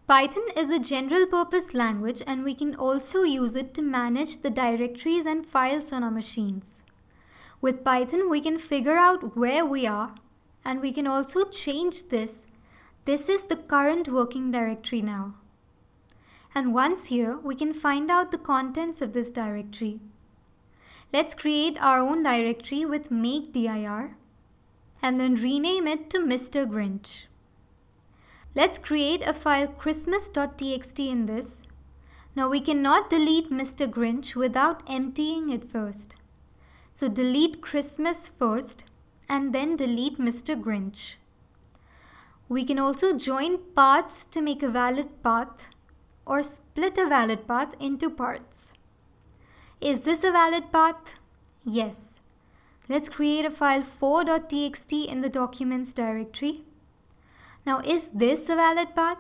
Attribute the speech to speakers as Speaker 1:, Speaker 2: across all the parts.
Speaker 1: Python is a general purpose language and we can also use it to manage the directories and files on our machines. With Python we can figure out where we are and we can also change this. This is the current working directory now. And once here we can find out the contents of this directory. Let's create our own directory with make.dir and then rename it to Mr. Grinch. Let's create a file christmas.txt in this. Now we cannot delete Mr. Grinch without emptying it first. So delete Christmas first and then delete Mr. Grinch. We can also join paths to make a valid path or split a valid path into parts. Is this a valid path? Yes. Let's create a file 4.txt in the documents directory. Now is this a valid path?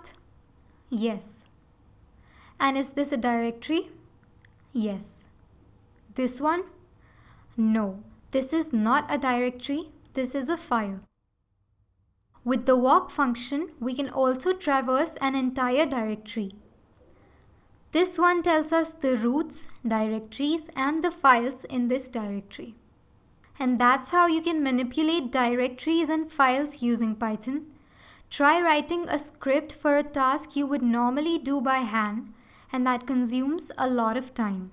Speaker 1: Yes. And is this a directory? Yes. This one? No. This is not a directory. This is a file. With the walk function, we can also traverse an entire directory. This one tells us the roots, directories, and the files in this directory. And that's how you can manipulate directories and files using Python. Try writing a script for a task you would normally do by hand, and that consumes a lot of time.